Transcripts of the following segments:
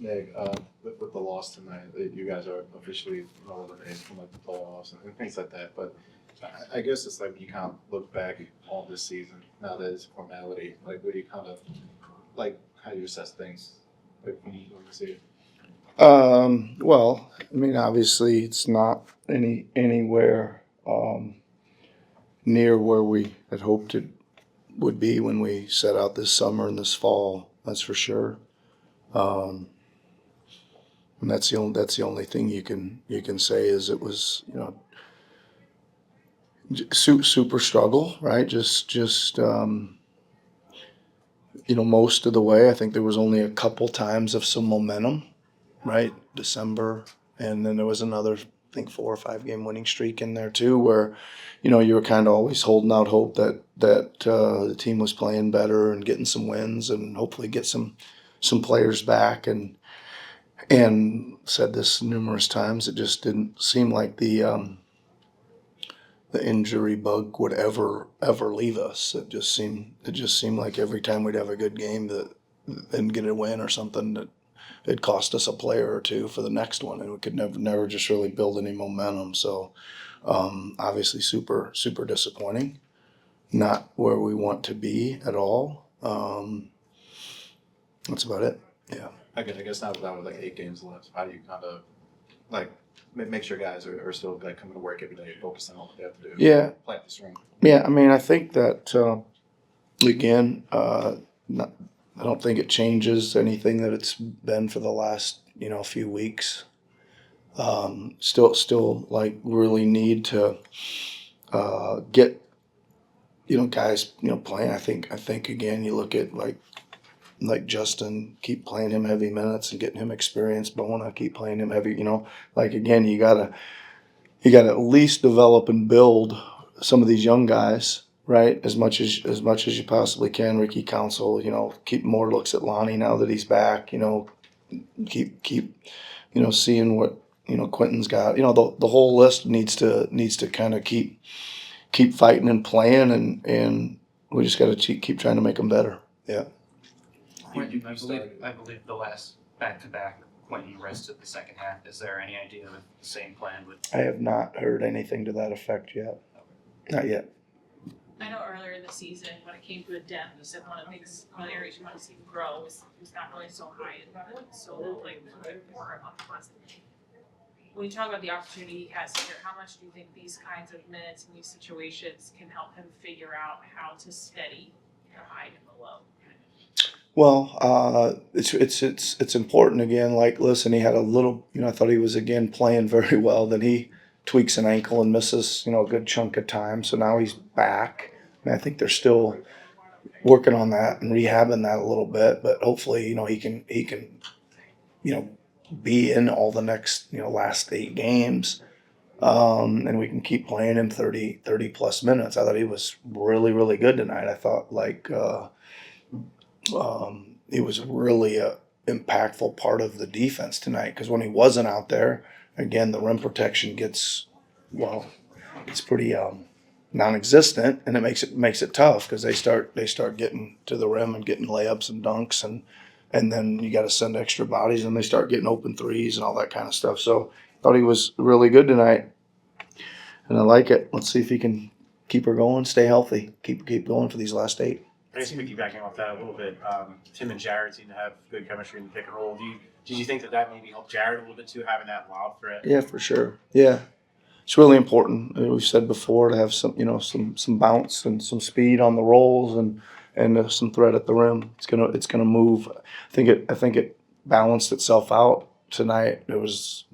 Nick, with the loss tonight, you guys are officially eliminated from like the playoffs and things like that. But I guess it's like you kind of look back on this season now that it's a formality. Like, what do you kind of like? How do you assess things? Like when you see it? Well, I mean, obviously, it's not anywhere near where we had hoped it would be when we set out this summer and this fall. That's for sure. Um, and that's the only thing you can say is it was super struggle, right? Just most of the way. I think there was only a couple times of some momentum, right? December, and then there was another, I think, 4 or 5 game winning streak in there too, where you were kind of always holding out hope that the team was playing better and getting some wins and hopefully get some players back, and said this numerous times. It just didn't seem like the injury bug would ever leave us. It just seemed like every time we'd have a good game and get a win or something, that it cost us a player or two for the next one, and we could never just really build any momentum. So obviously super disappointing, not where we want to be at all. That's about it. Yeah. I guess now with like 8 games left, how do you kind of like make sure guys are still like coming to work every day, focusing on what they have to do? Yeah. Play at the string. Yeah. I mean, I think that again, I don't think it changes anything that it's been for the last few weeks. Still like really need to get guys playing. I think again you look at like Justin, keep playing him heavy minutes and getting him experience. Bona, keep playing him heavy. Like again you gotta at least develop and build some of these young guys, right? As much as you possibly can. Ricky Council, keep more looks at Lonnie now that he's back. Keep seeing what Quentin's got. The whole list needs to kind of keep fighting and playing, and we just got to keep trying to make them better. Yeah. Quentin, I believe the last back-to-back Quentin rested the second half. Is there any idea of the same plan with? I have not heard anything to that effect yet. Not yet. I know earlier in the season when it came to Adem, you said one of the areas you want to see him grow was not really so high and so like more unpleasant. When you talk about the opportunity he has here, how much do you think these kinds of minutes in these situations can help him figure out how to steady the high and the low? Well, it's important again. Like, listen, he had a little. I thought he was again playing very well. Then he tweaks an ankle and misses a good chunk of time. So now he's back. I think they're still working on that and rehabbing that a little bit. But hopefully, he can be in all the next last 8 games, and we can keep playing him 30 plus minutes. I thought he was really good tonight. I thought he was really a impactful part of the defense tonight, because when he wasn't out there, again, the rim protection it's pretty non-existent, and it makes it tough because they start getting to the rim and getting layups and dunks, and then you got to send extra bodies, and they start getting open threes and all that kind of stuff. So I thought he was really good tonight, and I like it. Let's see if he can keep her going, stay healthy, keep going for these last 8. I guess piggybacking off that a little bit, Tim and Jared seem to have good chemistry in the pick and roll. Did you think that maybe helped Jared a little bit too, having that lob threat? Yeah, for sure. Yeah, it's really important. We've said before to have some bounce and some speed on the rolls and some threat at the rim. It's gonna move. I think it balanced itself out tonight. There was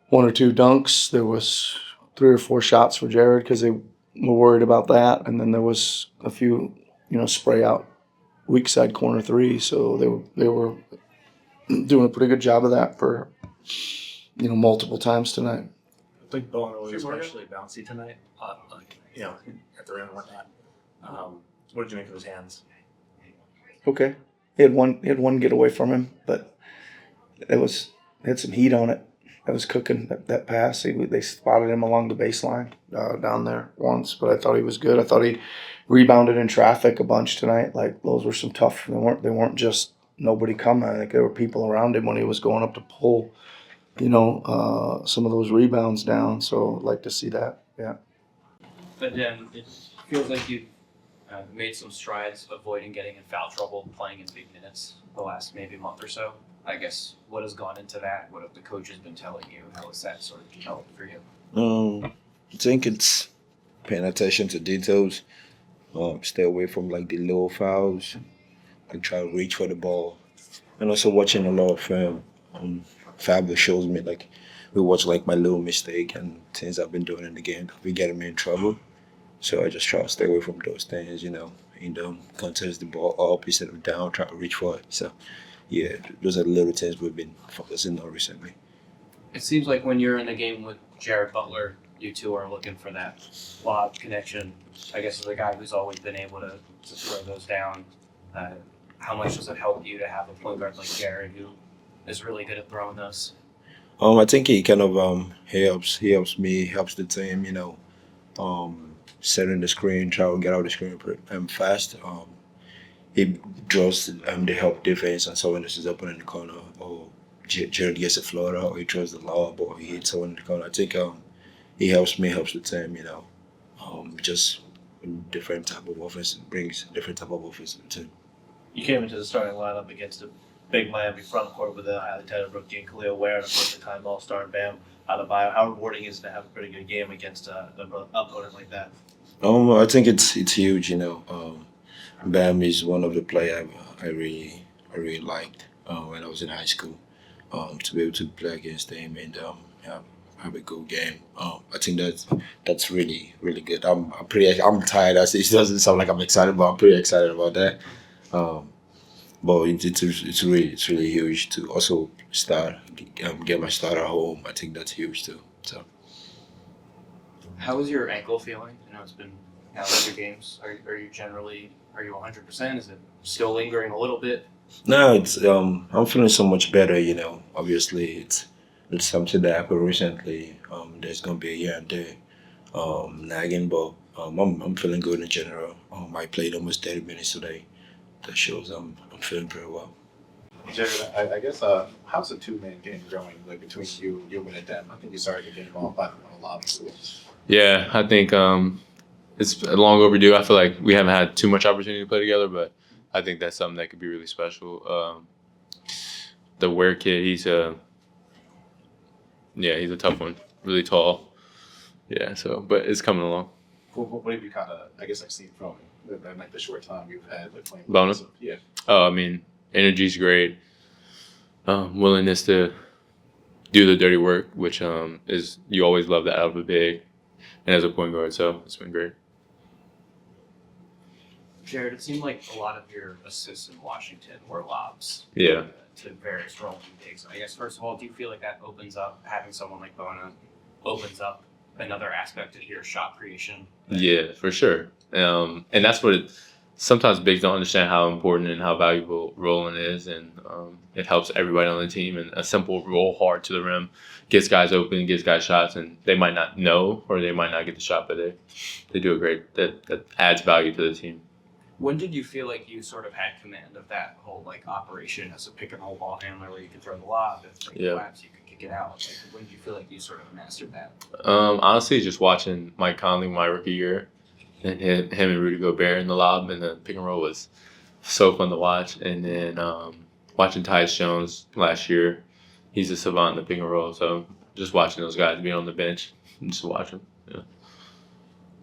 1 or 2 dunks. There was 3 or 4 shots for Jared because they were worried about that, and then there was a few spray out weak side corner threes. So they were doing a pretty good job of that for multiple times tonight. I think Bona was especially bouncy tonight, at the rim and whatnot. What did you make of his hands? Okay, he had one get away from him, but it had some heat on it. That was cooking that pass. They spotted him along the baseline down there once, but I thought he was good. I thought he rebounded in traffic a bunch tonight. Like, those were some tough. They weren't just nobody coming. Like there were people around him when he was going up to pull, some of those rebounds down. So I'd like to see that. Yeah. But then it feels like you've made some strides avoiding getting in foul trouble playing in big minutes the last maybe month or so. I guess what has gone into that? What have the coaches been telling you? How has that sort of developed for you? I think it's paying attention to details. Stay away from like the little fouls. Like try to reach for the ball, and also watching a lot of film. Fabio shows me like we watch like my little mistake and things I've been doing in the game that be getting me in trouble. So I just try to stay away from those things, contest the ball up instead of down, try to reach for it. So yeah, those are the little things we've been focusing on recently. It seems like when you're in a game with Jared Butler, you two are looking for that lob connection. I guess as a guy who's always been able to throw those down, how much does it help you to have a point guard like Jared who is really good at throwing those? I think he kind of he helps me, helps the team, setting the screen, try to get out the screen fast. He draws the help defense and someone else is open in the corner, or Jared gets a floater, or he throws the lob, or he hits someone in the corner. I think he helps me, helps the team, just different type of offense, brings different type of offense to the team. You came into the starting lineup against a big Miami front court with a highly talented rookie and Khalil Ware, and a first-time All-Star and Bam Adebayo. How rewarding is it to have a pretty good game against an opponent like that? I think it's huge, Bam is one of the players I really liked when I was in high school. To be able to play against him and have a good game. I think that's really really good. I'm tired. It doesn't sound like I'm excited, but I'm pretty excited about that. But it's really huge to also get my start at home. I think that's huge too. So. How is your ankle feeling? I know it's been now with your games. Are you 100%? Is it still lingering a little bit? No, it's I'm feeling so much better. Obviously it's something that happened recently. There's gonna be a here and there nagging, but I'm feeling good in general. I played almost 30 minutes today. That shows I'm feeling pretty well. Jared, I guess how's the two-man game going like between you and Adem? I think you started the game off by a lot. Yeah, I think it's long overdue. I feel like we haven't had too much opportunity to play together, but I think that's something that could be really special. The Ware kid, he's a tough one, really tall. Yeah, but it's coming along. What have you kind of, I guess, seen from like the short time you've had like playing? Bona? Yeah. I mean, energy's great. Willingness to do the dirty work, which is you always love that out of a big and as a point guard. So it's been great. Jared, it seemed like a lot of your assists in Washington were lobs. Yeah. To various rolling bigs. I guess first of all, do you feel like that opens up having someone like Bona opens up another aspect of your shot creation? Yeah, for sure. And that's what sometimes bigs don't understand how important and how valuable rolling is, and it helps everybody on the team. And a simple roll hard to the rim gets guys open, gets guys shots, and they might not know or they might not get the shot, but they do a great. That adds value to the team. When did you feel like you sort of had command of that whole operation as a pick and roll ball handler, where you could throw the lob, if they collapse, you could kick it out? When did you feel like you sort of mastered that? Honestly, just watching Mike Conley my rookie year, and him and Rudy Gobert in the lob and the pick and roll was so fun to watch. And then watching Tyus Jones last year, he's a savant in the pick and roll. So just watching those guys being on the bench and just watching. Yeah.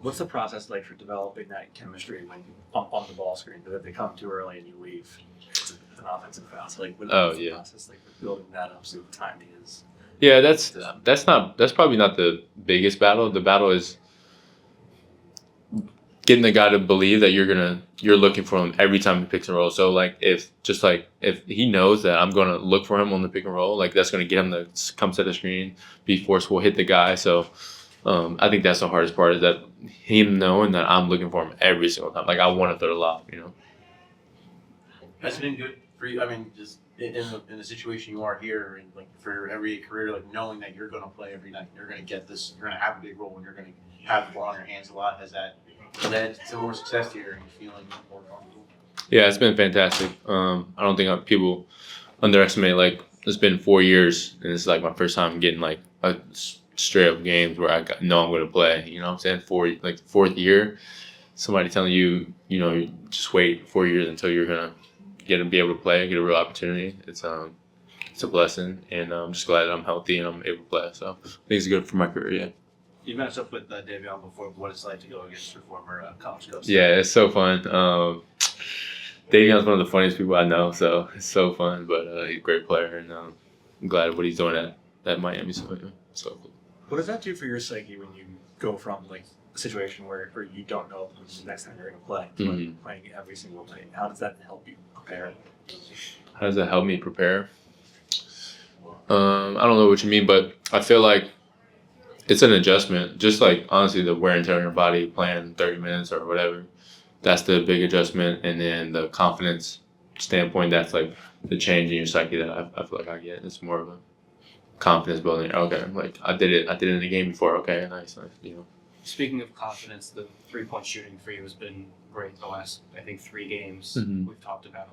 What's the process like for developing that chemistry when you on the ball screen? If they come too early and you leave, it's an offensive foul. So what's the process like for building that up so the timing is? Yeah, that's probably not the biggest battle. The battle is getting the guy to believe that you're looking for him every time he picks and roll. So if he knows that I'm gonna look for him on the pick and roll, that's gonna get him to come set the screen, be forceful, hit the guy. So I think that's the hardest part, is that him knowing that I'm looking for him every single time. I want to throw the lob, Has it been good for you? I mean, just in the situation you are here, and for every career, knowing that you're going to play every night, you're going to get this, you're going to have a big role, and you're going to have the ball in your hands a lot. Has that led to more success here and feeling more comfortable? Yeah, it's been fantastic. I don't think people underestimate, like, it's been 4 years, and it's like my first time getting like a straight up games where know I'm going to play. You know what I'm saying? Fourth year, somebody telling you, just wait 4 years until you're gonna be able to play, get a real opportunity. It's a blessing, and I'm just glad that I'm healthy and I'm able to play. So I think it's good for my career. Yeah. You matched up with Davion before. What it's like to go against your former college coach? Yeah, it's so fun. Davion's one of the funniest people I know, so it's so fun. But he's a great player, and I'm glad of what he's doing at Miami. So yeah, so cool. What does that do for your psyche when you go from like a situation where you don't know who's the next time you're going to play to like, playing every single night? How does that help you prepare? How does that help me prepare? I don't know what you mean, but I feel like it's an adjustment. Just like honestly, the wear and tear on your body, playing 30 minutes or whatever, that's the big adjustment. And then the confidence standpoint, that's like the change in your psyche that I feel like I get. It's more of a confidence building. Okay, like I did it in the game before. Okay, nice. Speaking of confidence, the 3-point shooting for you has been great the last, I think, 3 games. Mhm. We've talked about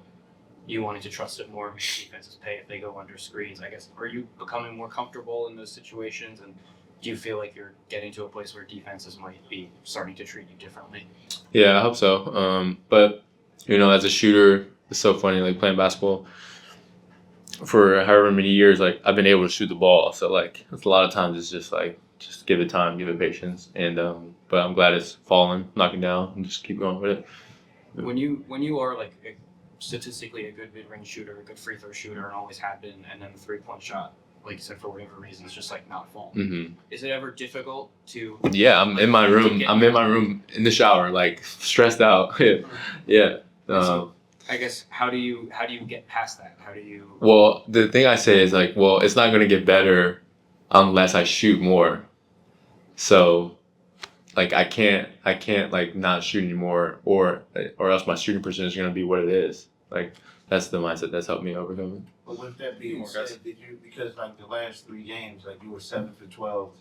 you wanting to trust it more, make defenses pay if they go under screens. I guess, are you becoming more comfortable in those situations? And do you feel like you're getting to a place where defenses might be starting to treat you differently? Yeah, I hope so. But as a shooter, it's so funny. Like playing basketball for however many years, like I've been able to shoot the ball. So like it's a lot of times it's just like just give it time, give it patience, and but I'm glad it's falling, knocking down, and just keep going with it. When you are like statistically a good mid-range shooter, a good free throw shooter, and always have been, and then the 3-point shot, like you said, for whatever reason, it's just like not falling. Mm-hmm. Is it ever difficult to? Yeah, I'm in my room. I'm in my room in the shower, like stressed out. Yeah. I guess how do you get past that? How do you? Well, the thing I say is like, well, it's not gonna get better unless I shoot more. So, like, I can't like not shoot anymore, or else my shooting percentage is gonna be what it is. Like, that's the mindset that's helped me overcome it. But with that being said, did you, because like the last 3 games, like you were 7 for 12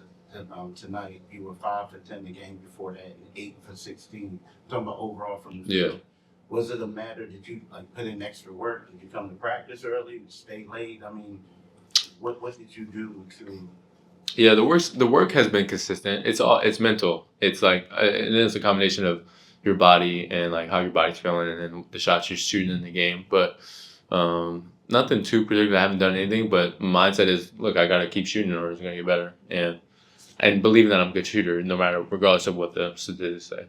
tonight, you were 5 for 10 the game before that, and 8 for 16. Talking about overall from the field. Was it a matter that you like put in extra work? Did you come to practice early, stay late? I mean, what did you do to? Yeah, the work has been consistent. It's mental. It's like it is a combination of your body and like how your body's feeling, and then the shots you're shooting in the game. But nothing too particular. I haven't done anything, but mindset is, look, I gotta keep shooting or it's gonna get better, and believing that I'm a good shooter, no matter regardless of what the statistics say.